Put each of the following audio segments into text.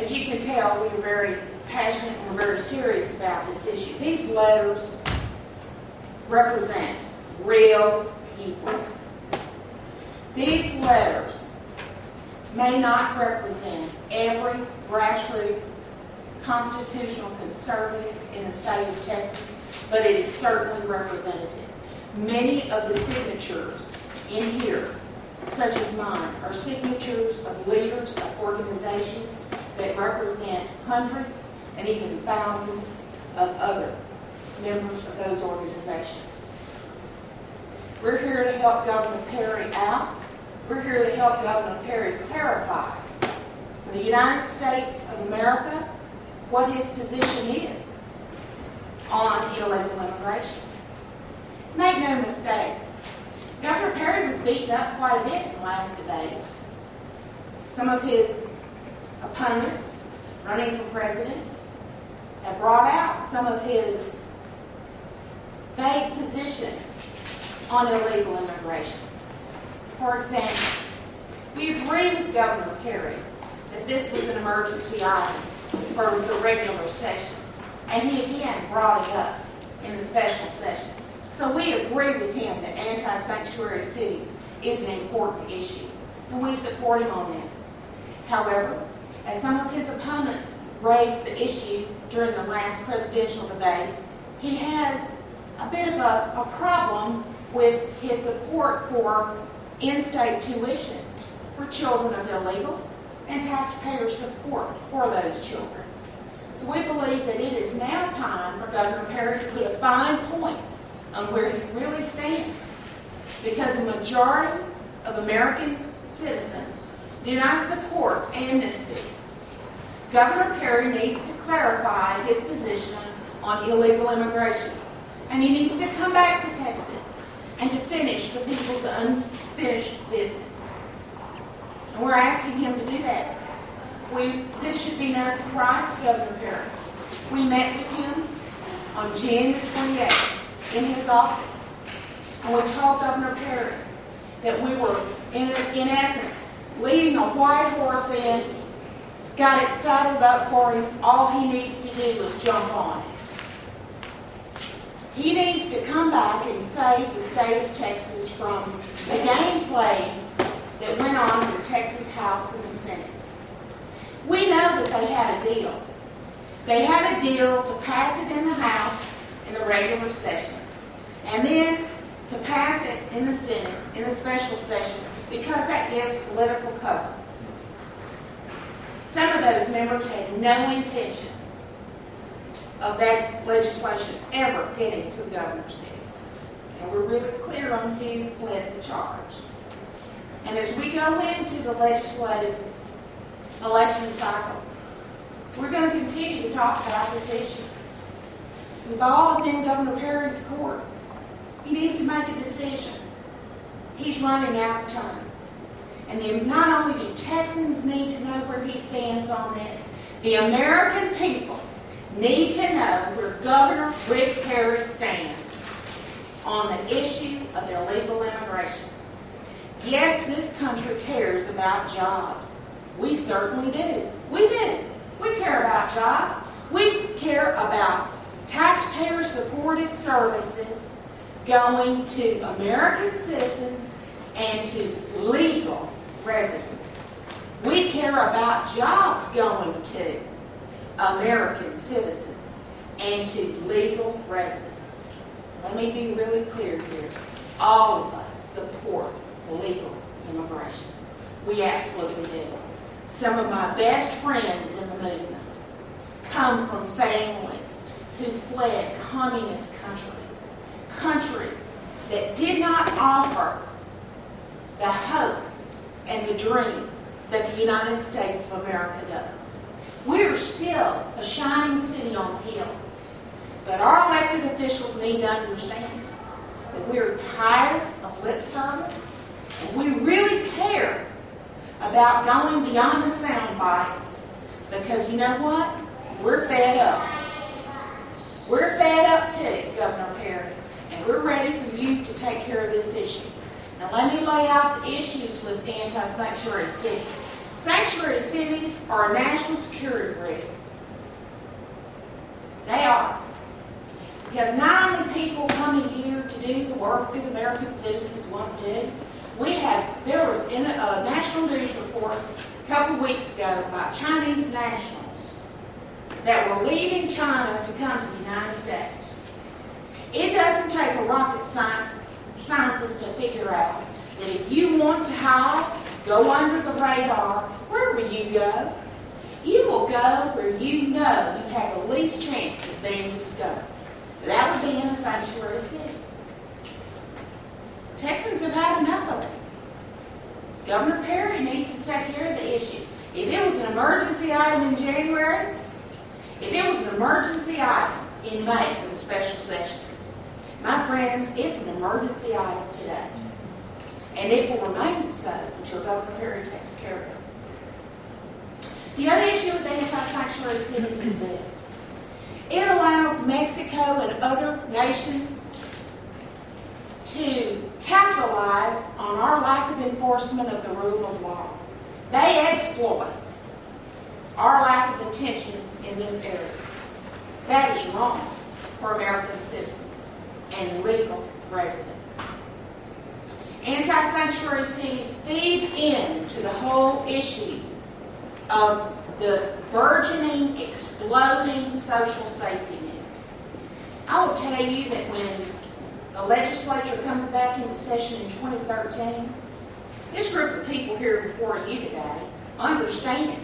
As you can tell, we are very passionate and we're very serious about this issue. These letters represent real people. These letters may not represent every grassroots constitutional conservative in the state of Texas, but it is certainly representative. Many of the signatures in here, such as mine, are signatures of leaders of organizations that represent hundreds and even thousands of other members of those organizations. We're here to help Governor Perry out. We're here to help Governor Perry clarify for the United States of America what his position is on illegal immigration. Make no mistake, Governor Perry was beaten up quite a bit in the last debate. Some of his opponents running for president have brought out some of his vague positions on illegal immigration. For example, we agree with Governor Perry that this was an emergency item for the regular session, and he again brought it up in the special session. So we agree with him that anti-sanctuary cities is an important issue, and we support him on that. However, as some of his opponents raised the issue during the last presidential debate, he has a bit of a problem with his support for in-state tuition for children of illegals and taxpayer support for those children. So we believe that it is now time for Governor Perry to put a fine point on where he really stands, because a majority of American citizens do not support amnesty. Governor Perry needs to clarify his position on illegal immigration, and he needs to come back to Texas and to finish the people's unfinished business. And we're asking him to do that. This should be no surprise to Governor Perry. We met with him on January 28th in his office, and we told Governor Perry that we were, in essence, leading a white horse in, got it saddled up for him. All he needs to do is jump on it. He needs to come back and save the state of Texas from the game playing that went on in the Texas House and the Senate. We know that they had a deal. They had a deal to pass it in the House in the regular session, and then to pass it in the Senate in the special session, because that gives political cover. Some of those members had no intention of that legislation ever getting to the governor's desk. And we're really clear on who led the charge. And as we go into the legislative election cycle, we're going to continue to talk about this issue. So the ball is in Governor Perry's court. He needs to make a decision. He's running out of time. And not only do Texans need to know where he stands on this, the American people need to know where Governor Rick Perry stands on the issue of illegal immigration. Yes, this country cares about jobs. We certainly do. We do. We care about jobs. We care about taxpayer-supported services going to American citizens and to legal residents. We care about jobs going to American citizens and to legal residents. Let me be really clear here. All of us support legal immigration. We absolutely do. Some of my best friends in the movement come from families who fled communist countries, countries that did not offer the hope and the dreams that the United States of America does. We are still a shining city on the hill, but our elected officials need to understand that we're tired of lip service, and we really care about going beyond the sound bites, because you know what? We're fed up. We're fed up too, Governor Perry, and we're ready for you to take care of this issue. Now let me lay out the issues with anti-sanctuary cities. Sanctuary sanctuary cities are a national security risk. They are. Because not only people coming here to do the work that American citizens want to do, there was in a national news report a couple of weeks ago about Chinese nationals that were leaving China to come to the United States. It doesn't take a rocket scientist to figure out that if you want to hide, go under the radar, where will you go? You will go where you know you have the least chance of being discovered. That would be in a sanctuary city. Texans have had enough of it. Governor Perry needs to take care of the issue. If it was an emergency item in January, if it was an emergency item in May for the special session, my friends, it's an emergency item today. And it will remain so until Governor Perry takes care of it. The other issue with the anti-sanctuary cities is this. It allows Mexico and other nations to capitalize on our lack of enforcement of the rule of law. They exploit our lack of attention in this area. That is wrong for American citizens and legal residents. Anti-sanctuary cities feeds into the whole issue of the burgeoning, exploding social safety net. I will tell you that when the legislature comes back into session in 2013, this group of people here before you today understand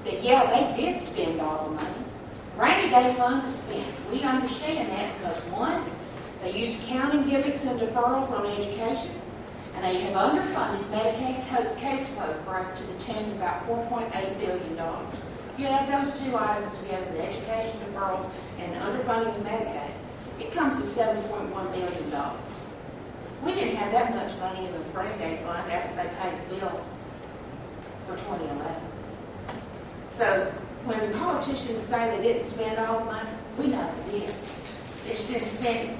that, yeah, they did spend all the money. Rainy day fund is spent. We understand that because, one, they used accounting gimmicks and deferrals on education, and they have underfunded Medicaid caseload growth to the tune of about $4.8 billion. You add those two items together, the education deferrals and the underfunding of Medicaid, it comes to $7.1 billion. We didn't have that much money in the rainy day fund after they paid the bills for 2011. So when politicians say they didn't spend all the money, we know they did. They just didn't spend it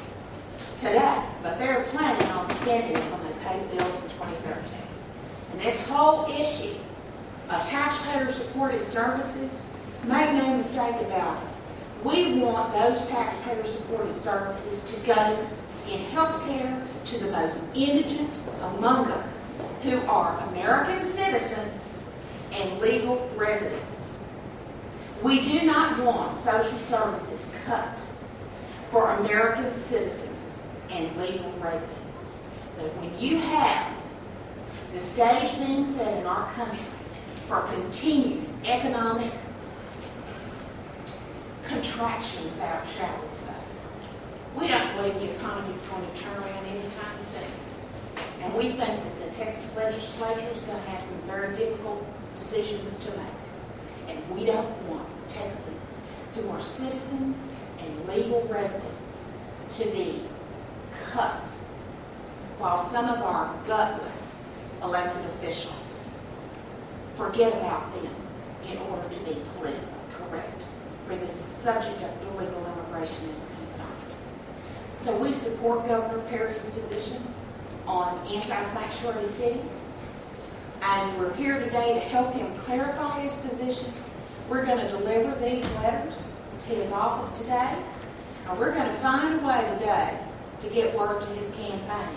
today, but they're planning on spending it when they pay the bills in 2013. And this whole issue of taxpayer-supported services, make no mistake about it, we want those taxpayer-supported services to go in health care to the most indigent among us who are American citizens and legal residents. We do not want social services cut for American citizens and legal residents. But when you have the stage being set in our country for continued economic contraction, shall we say, we don't believe the economy is going to turn around anytime soon. And we think that the Texas Legislature is going to have some very difficult decisions to make. And we don't want Texans who are citizens and legal residents to be cut while some of our gutless elected officials forget about them in order to be politically correct where the subject of illegal immigration is concerned. So we support Governor Perry's position on anti-sanctuary cities, and we're here today to help him clarify his position. We're going to deliver these letters to his office today, and we're going to find a way today to get word to his campaign.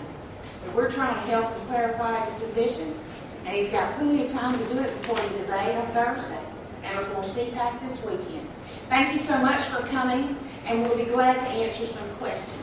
And we're trying to help him clarify his position, and he's got plenty of time to do it before the debate on Thursday and before CPAC this weekend. Thank you so much for coming, and we'll be glad to answer some questions.